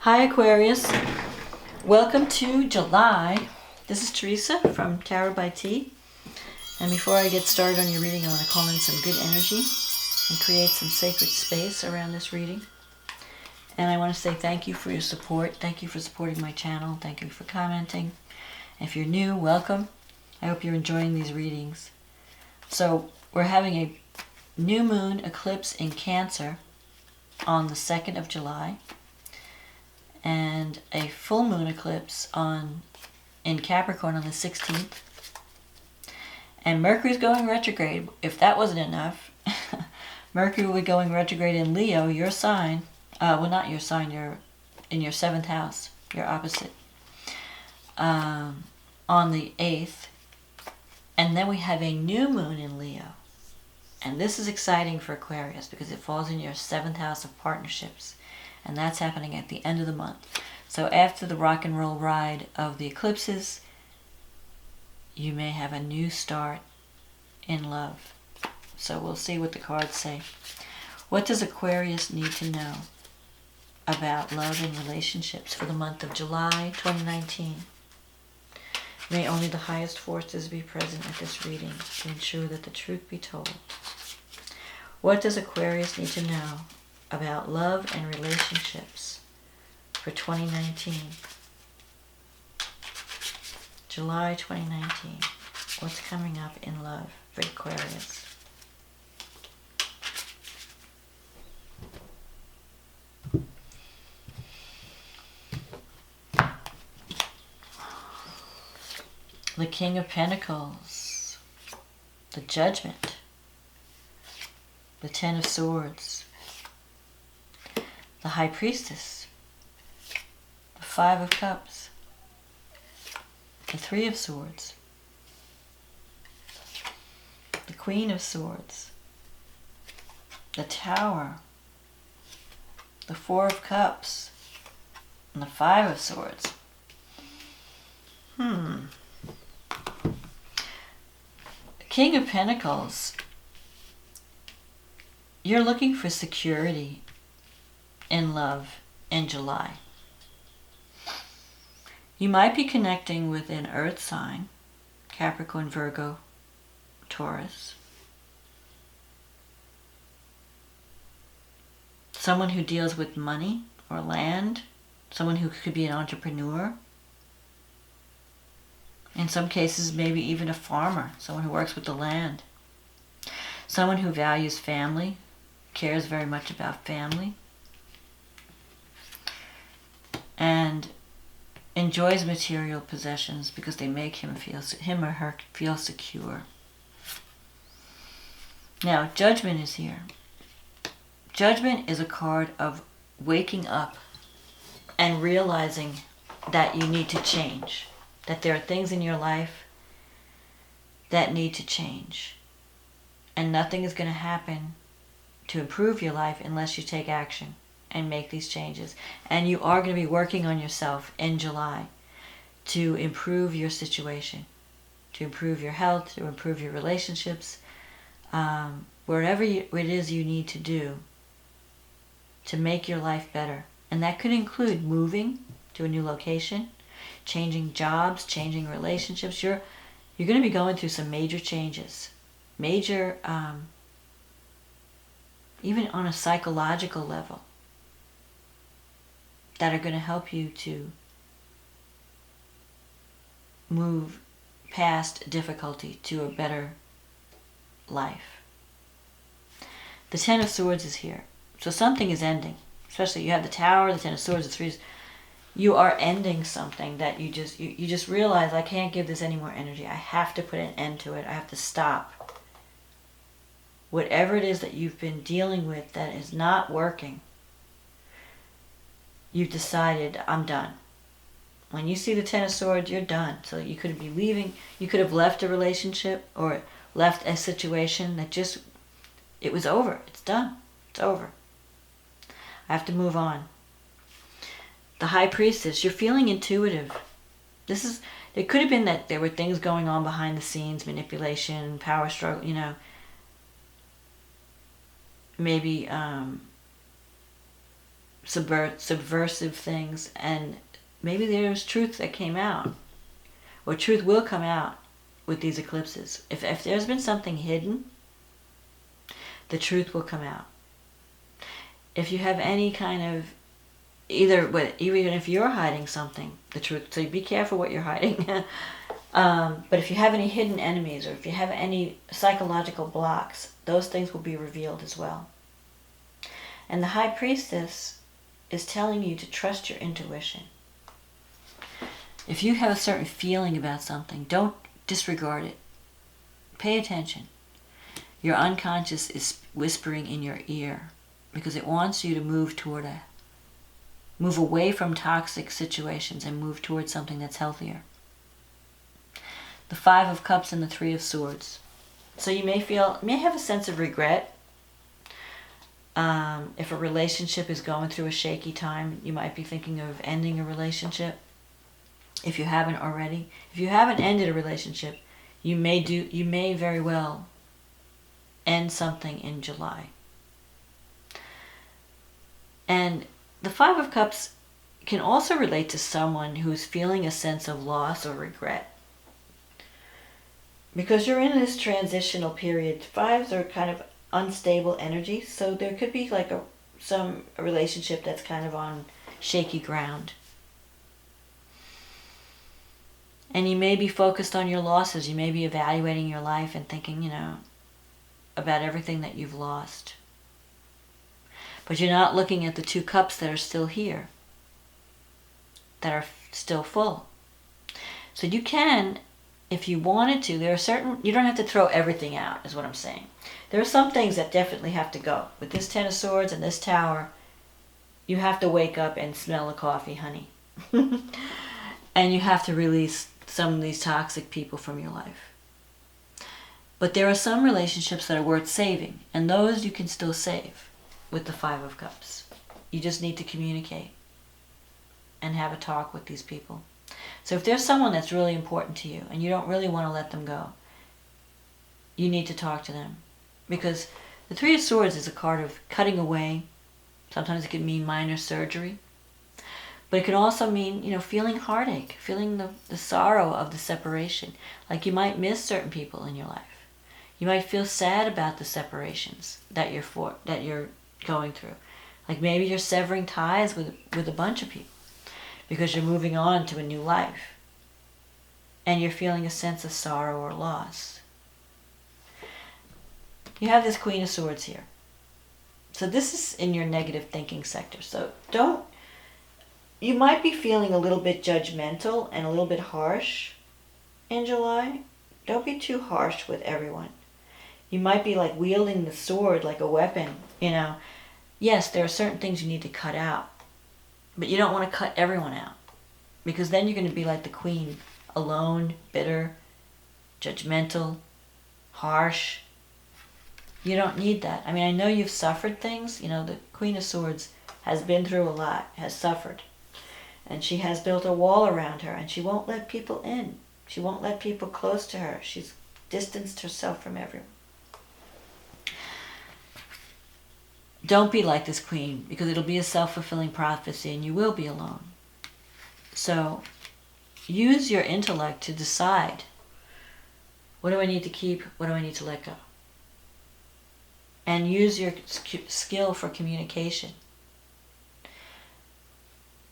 Hi Aquarius, welcome to July. This is Teresa from Tarot by T. And before I get started on your reading, I want to call in some good energy and create some sacred space around this reading. And I want to say thank you for your support. Thank you for supporting my channel. Thank you for commenting. If you're new, welcome. I hope you're enjoying these readings. So we're having a new moon eclipse in Cancer on the 2nd of July. And a full moon eclipse in Capricorn on the 16th. And Mercury's going retrograde. If that wasn't enough, Mercury will be going retrograde in Leo, your sign. Well, not your sign, you're in your 7th house, your opposite, on the 8th. And then we have a new moon in Leo. And this is exciting for Aquarius because it falls in your 7th house of partnerships. And that's happening at the end of the month. So after the rock and roll ride of the eclipses, you may have a new start in love. So we'll see what the cards say. What does Aquarius need to know about love and relationships for the month of July 2019? May only the highest forces be present at this reading to ensure that the truth be told. What does Aquarius need to know about love and relationships for 2019? July 2019. What's coming up in love for Aquarius? The King of Pentacles, the Judgment, the Ten of Swords, the High Priestess, the Five of Cups, the Three of Swords, the Queen of Swords, the Tower, the Four of Cups, and the Five of Swords. The King of Pentacles, you're looking for security in love in July. You might be connecting with an earth sign, Capricorn, Virgo, Taurus. Someone who deals with money or land, someone who could be an entrepreneur. In some cases, maybe even a farmer, someone who works with the land. Someone who values family, cares very much about family, and enjoys material possessions because they make him or her feel secure. Now, Judgment is here. Judgment is a card of waking up and realizing that you need to change, that there are things in your life that need to change, and nothing is going to happen to improve your life unless you take action and make these changes. And you are going to be working on yourself in July to improve your situation, to improve your health, to improve your relationships, wherever it is you need to do to make your life better. And that could include moving to a new location, changing jobs, changing relationships. You're going to be going through some major changes, major, even on a psychological level, that are going to help you to move past difficulty to a better life. The Ten of Swords is here. So something is ending. Especially you have the Tower, the Ten of Swords, the Threes. You are ending something that you just realize, I can't give this any more energy. I have to put an end to it. I have to stop. Whatever it is that you've been dealing with that is not working, you've decided, I'm done. When you see the Ten of Swords, you're done. So you could be leaving, you could have left a relationship or left a situation that just, it was over. It's done. It's over. I have to move on. The High Priestess, you're feeling intuitive. It could have been that there were things going on behind the scenes, manipulation, power struggle, maybe subversive things, and maybe there's truth that came out, or truth will come out with these eclipses. If there's been something hidden, the truth will come out. If you have any kind of even if you're hiding something, the truth. So be careful what you're hiding. But if you have any hidden enemies, or if you have any psychological blocks, those things will be revealed as well. And the High Priestess is telling you to trust your intuition. If you have a certain feeling about something, don't disregard it. Pay attention. Your unconscious is whispering in your ear because it wants you to move away from toxic situations and move towards something that's healthier. The Five of Cups and the Three of Swords. So you may have a sense of regret. If a relationship is going through a shaky time, you might be thinking of ending a relationship. If you haven't already. If you haven't ended a relationship, you may very well end something in July. And the Five of Cups can also relate to someone who's feeling a sense of loss or regret. Because you're in this transitional period, fives are kind of unstable energy, so there could be like some relationship that's kind of on shaky ground. And you may be focused on your losses. You may be evaluating your life and thinking, about everything that you've lost. But you're not looking at the two cups that are still here, that are still full. So you can, if you wanted to, you don't have to throw everything out, is what I'm saying. There are some things that definitely have to go. With this Ten of Swords and this Tower, you have to wake up and smell the coffee, honey. And you have to release some of these toxic people from your life. But there are some relationships that are worth saving, and those you can still save with the Five of Cups. You just need to communicate and have a talk with these people. So if there's someone that's really important to you and you don't really want to let them go, you need to talk to them. Because the Three of Swords is a card of cutting away. Sometimes it can mean minor surgery. But it can also mean, feeling heartache, feeling the sorrow of the separation. Like you might miss certain people in your life. You might feel sad about the separations that you're going through. Like maybe you're severing ties with a bunch of people because you're moving on to a new life. And you're feeling a sense of sorrow or loss. You have this Queen of Swords here. So this is in your negative thinking sector. So you might be feeling a little bit judgmental and a little bit harsh in July. Don't be too harsh with everyone. You might be like wielding the sword like a weapon, Yes, there are certain things you need to cut out. But you don't want to cut everyone out. Because then you're going to be like the queen. Alone, bitter, judgmental, harsh. You don't need that. I know you've suffered things. The Queen of Swords has been through a lot, has suffered. And she has built a wall around her, and she won't let people in. She won't let people close to her. She's distanced herself from everyone. Don't be like this queen, because it'll be a self-fulfilling prophecy and you will be alone. So use your intellect to decide, what do I need to keep, what do I need to let go? And use your skill for communication.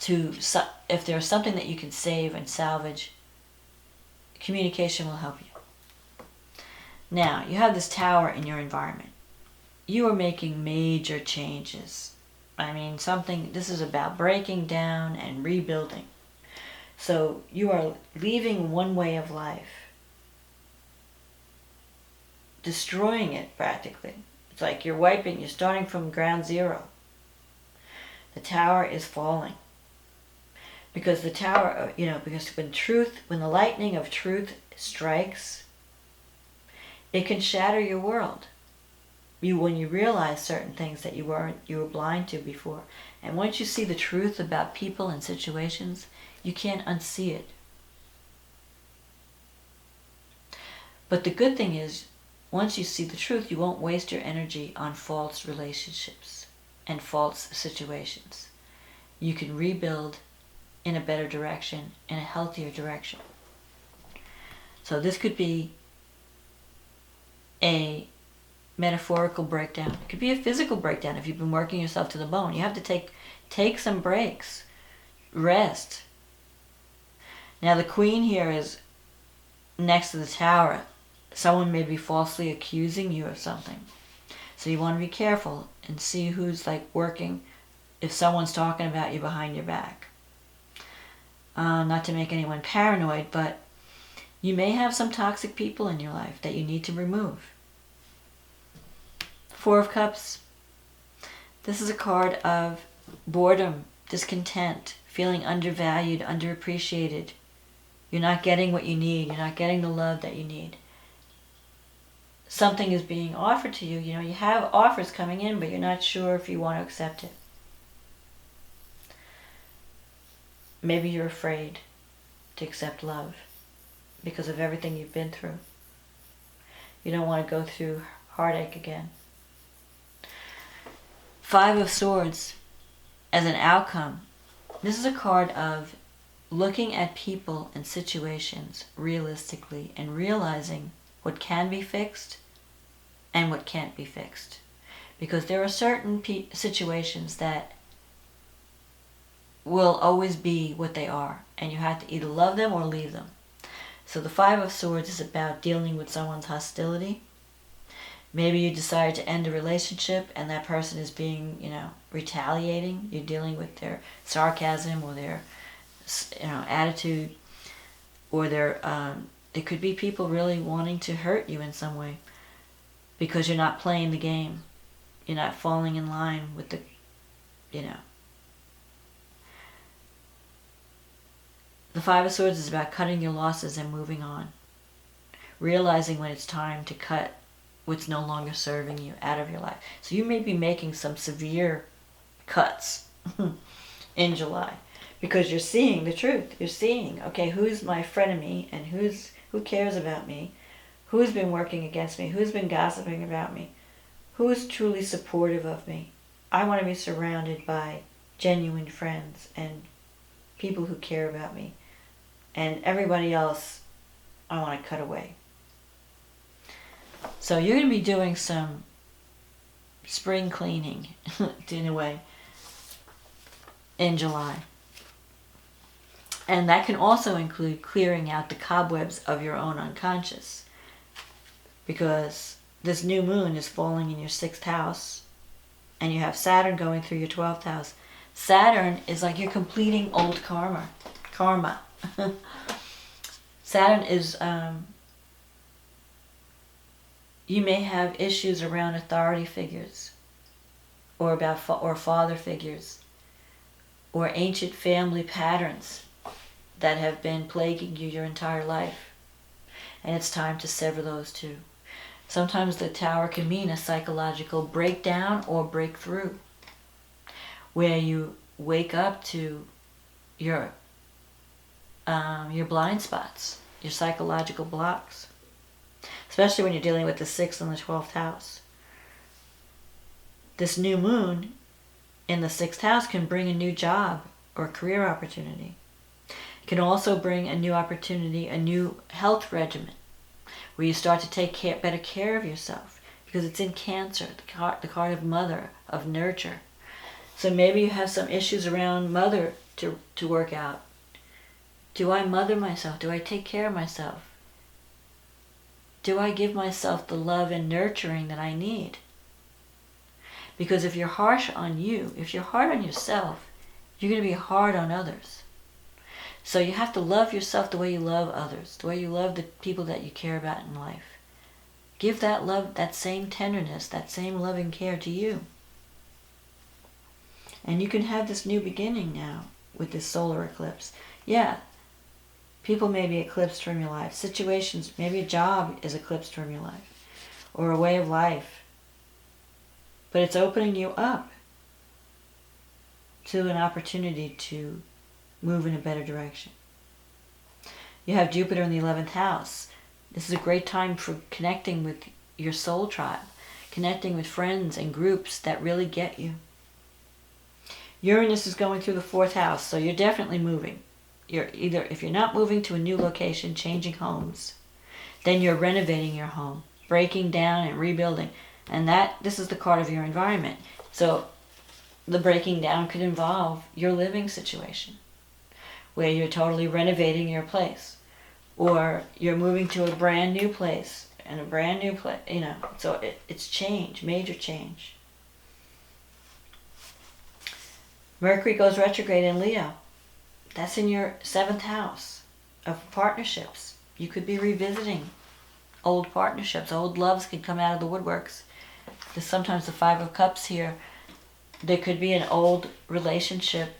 If there's something that you can save and salvage, communication will help you. Now, you have this Tower in your environment. You are making major changes. This is about breaking down and rebuilding. So you are leaving one way of life, destroying it practically. It's like you're starting from ground zero. The Tower is falling. Because the Tower, because when the lightning of truth strikes, it can shatter your world. When you realize certain things that you were blind to before. And once you see the truth about people and situations, you can't unsee it. But the good thing is, once you see the truth, you won't waste your energy on false relationships and false situations. you can rebuild in a better direction, in a healthier direction. So this could be a metaphorical breakdown. It could be a physical breakdown if you've been working yourself to the bone. You have to take some breaks. Rest. Now the Queen here is next to the Tower. Someone may be falsely accusing you of something. So you want to be careful and see who's like working, if someone's talking about you behind your back. Not to make anyone paranoid, but you may have some toxic people in your life that you need to remove. Four of Cups. This is a card of boredom, discontent, feeling undervalued, underappreciated. You're not getting what you need. You're not getting the love that you need. Something is being offered to you. You know, you have offers coming in, but you're not sure if you want to accept it. Maybe you're afraid to accept love because of everything you've been through. You don't want to go through heartache again. Five of Swords as an outcome. This is a card of looking at people and situations realistically and realizing what can be fixed and what can't be fixed. Because there are certain situations that will always be what they are, and you have to either love them or leave them. So the Five of Swords is about dealing with someone's hostility. Maybe you decide to end a relationship and that person is being, retaliating. You're dealing with their sarcasm or their, attitude, or their, it could be people really wanting to hurt you in some way because you're not playing the game. You're not falling in line with the, The Five of Swords is about cutting your losses and moving on. Realizing when it's time to cut what's no longer serving you out of your life. So you may be making some severe cuts in July because you're seeing the truth. You're seeing, okay, who's my frenemy and who cares about me? Who's been working against me? Who's been gossiping about me? Who is truly supportive of me? I want to be surrounded by genuine friends and people who care about me. And everybody else, I want to cut away. So you're going to be doing some spring cleaning, in a way, in July. And that can also include clearing out the cobwebs of your own unconscious. Because this new moon is falling in your 6th house, and you have Saturn going through your 12th house. Saturn is like you're completing old karma. Saturn is... you may have issues around authority figures, or father figures, or ancient family patterns that have been plaguing you your entire life. And it's time to sever those too. Sometimes the Tower can mean a psychological breakdown or breakthrough, where you wake up to your blind spots, your psychological blocks. Especially when you're dealing with the 6th and the 12th house. This new moon in the 6th house can bring a new job or career opportunity. It can also bring a new opportunity, a new health regimen, where you start to take better care of yourself, because it's in Cancer, the card of mother, of nurture. So maybe you have some issues around mother to work out. Do I mother myself? Do I take care of myself? Do I give myself the love and nurturing that I need? Because if you're harsh on you, if you're hard on yourself, you're going to be hard on others. So you have to love yourself the way you love others, the way you love the people that you care about in life. Give that love, that same tenderness, that same loving care to you. And you can have this new beginning now with this solar eclipse. Yeah. People may be eclipsed from your life. Situations, maybe a job is eclipsed from your life. Or a way of life. But it's opening you up to an opportunity to move in a better direction. You have Jupiter in the 11th house. This is a great time for connecting with your soul tribe. Connecting with friends and groups that really get you. Uranus is going through the 4th house, so you're definitely moving. You're either, if you're not moving to a new location, changing homes, then you're renovating your home, breaking down and rebuilding. And this is the card of your environment. So the breaking down could involve your living situation, where you're totally renovating your place, or you're moving to a brand new place and a brand new place, so it's change, major change. Mercury goes retrograde in Leo. That's in your 7th house of partnerships. You could be revisiting old partnerships. Old loves could come out of the woodworks. There's sometimes the 5 of Cups here. There could be an old relationship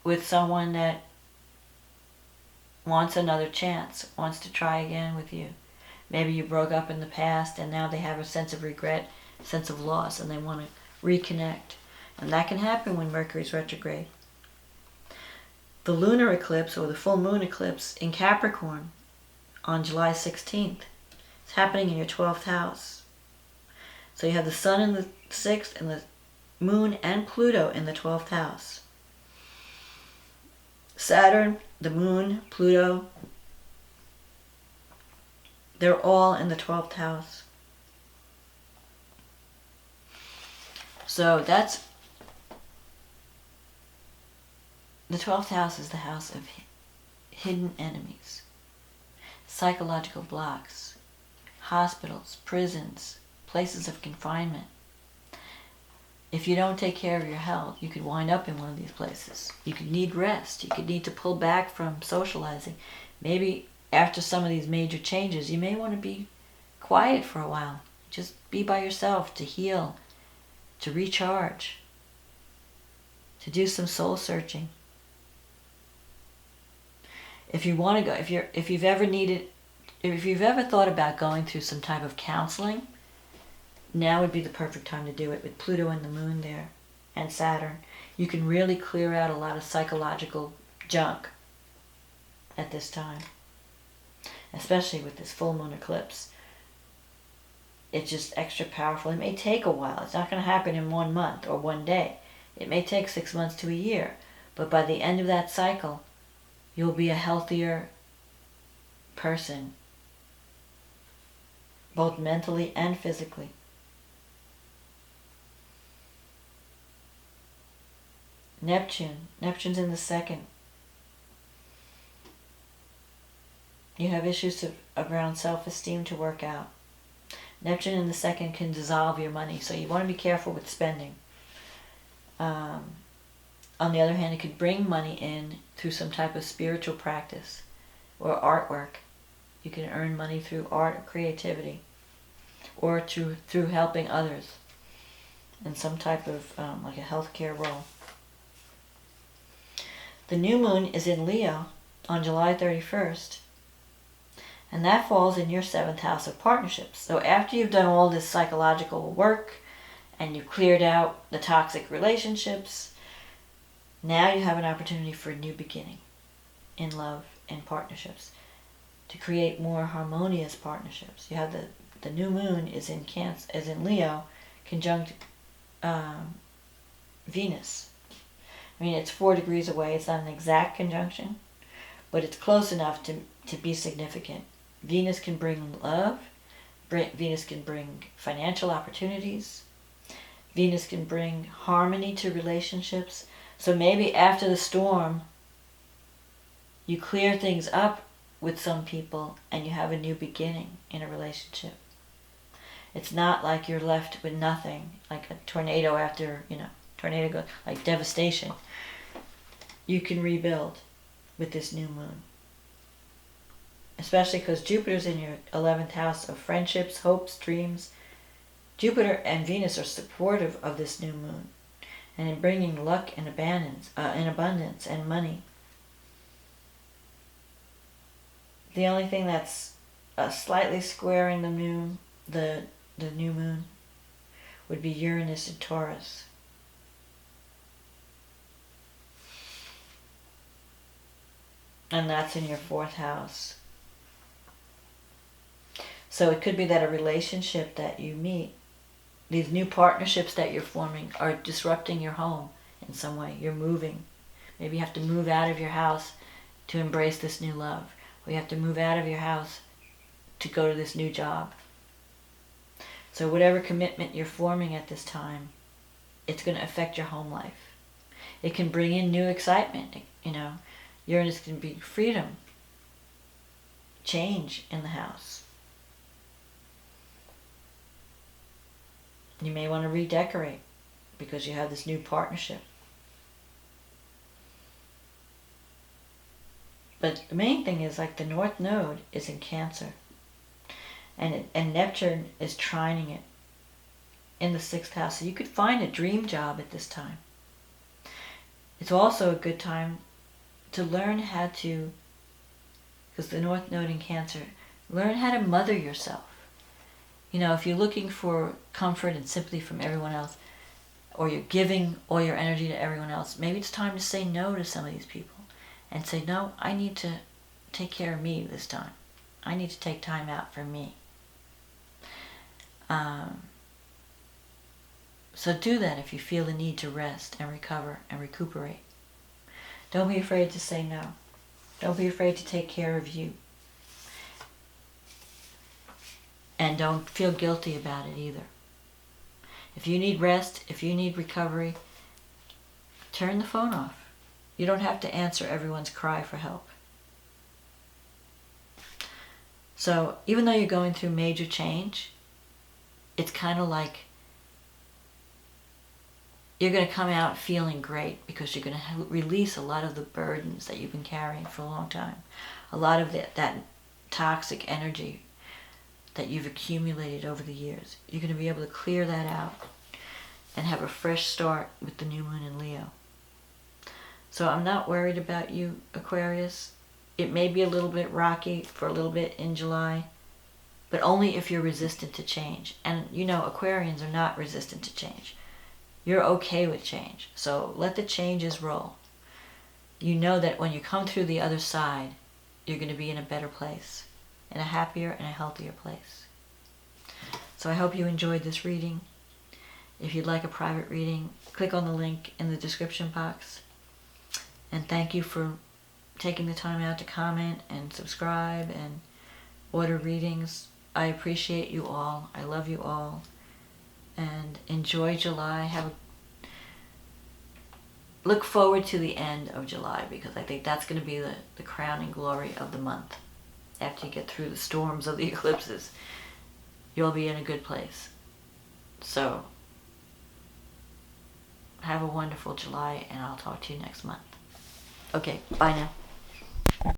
with someone that wants another chance, wants to try again with you. Maybe you broke up in the past and now they have a sense of regret, sense of loss, and they want to reconnect. And that can happen when Mercury's retrograde. The lunar eclipse, or the full moon eclipse in Capricorn on July 16th, it's happening in your 12th house. So you have the sun in the 6th and the moon and Pluto in the 12th house. Saturn, the moon, Pluto, they're all in the 12th house. So that's, the 12th house is the house of hidden enemies, psychological blocks, hospitals, prisons, places of confinement. If you don't take care of your health, you could wind up in one of these places. You could need rest. You could need to pull back from socializing. Maybe after some of these major changes, you may want to be quiet for a while. Just be by yourself to heal, to recharge, to do some soul searching. If you want to go, if you've ever thought about going through some type of counseling, now would be the perfect time to do it with Pluto and the moon there and Saturn. You can really clear out a lot of psychological junk at this time, especially with this full moon eclipse. It's just extra powerful. It may take a while. It's not going to happen in 1 month or 1 day. It may take 6 months to a year. But by the end of that cycle, you'll be a healthier person, both mentally and physically. Neptune's in the 2nd. You have issues around self-esteem to work out. Neptune in the 2nd can dissolve your money, so you want to be careful with spending. On the other hand, it could bring money in through some type of spiritual practice or artwork. You can earn money through art or creativity, or through helping others in some type of like a healthcare role. The new moon is in Leo on July 31st, and that falls in your 7th house of partnerships. So after you've done all this psychological work and you've cleared out the toxic relationships, now you have an opportunity for a new beginning in love and partnerships, to create more harmonious partnerships. You have the new moon is in Leo, conjunct Venus. I mean, it's 4 degrees away. It's not an exact conjunction, but it's close enough to be significant. Venus can bring love. Venus can bring financial opportunities. Venus can bring harmony to relationships. So maybe after the storm, you clear things up with some people and you have a new beginning in a relationship. It's not like you're left with nothing, like a tornado after, tornado goes, like devastation. You can rebuild with this new moon. Especially because Jupiter's in your 11th house of friendships, hopes, dreams. Jupiter and Venus are supportive of this new moon and in bringing luck and abundance and money. The only thing that's slightly squaring the new moon would be Uranus and Taurus. And that's in your 4th house. So it could be that a relationship that you meet, these new partnerships that you're forming, are disrupting your home in some way. You're moving. Maybe you have to move out of your house to embrace this new love. Or you have to move out of your house to go to this new job. So whatever commitment you're forming at this time, it's going to affect your home life. It can bring in new excitement. You know, Uranus can be freedom, change in the house. You may want to redecorate because you have this new partnership. But the main thing is, like, the North Node is in Cancer. And Neptune is trining it in the 6th house. So you could find a dream job at this time. It's also a good time to learn how to, because the North Node in Cancer, learn how to mother yourself. You know, if you're looking for comfort and sympathy from everyone else, or you're giving all your energy to everyone else, maybe it's time to say no to some of these people and say, no, I need to take care of me this time. I need to take time out for me. So do that if you feel the need to rest and recover and recuperate. Don't be afraid to say no. Don't be afraid to take care of you. And don't feel guilty about it either. If you need rest, if you need recovery, turn the phone off. You don't have to answer everyone's cry for help. So even though you're going through major change, it's kind of like you're going to come out feeling great because you're going to release a lot of the burdens that you've been carrying for a long time. A lot of that toxic energy that you've accumulated over the years. You're going to be able to clear that out and have a fresh start with the new moon in Leo. So I'm not worried about you, Aquarius. It may be a little bit rocky for a little bit in July, but only if you're resistant to change. And you know, Aquarians are not resistant to change. You're okay with change. So let the changes roll. You know that when you come through the other side, you're going to be in a better place, in a happier and a healthier place. So I hope you enjoyed this reading. If you'd like a private reading, click on the link in the description box. And thank you for taking the time out to comment and subscribe and order readings. I appreciate you all. I love you all. And enjoy July. Look forward to the end of July, because I think that's going to be the crowning glory of the month. After you get through the storms of the eclipses, you'll be in a good place. So, have a wonderful July, and I'll talk to you next month. Okay, bye now.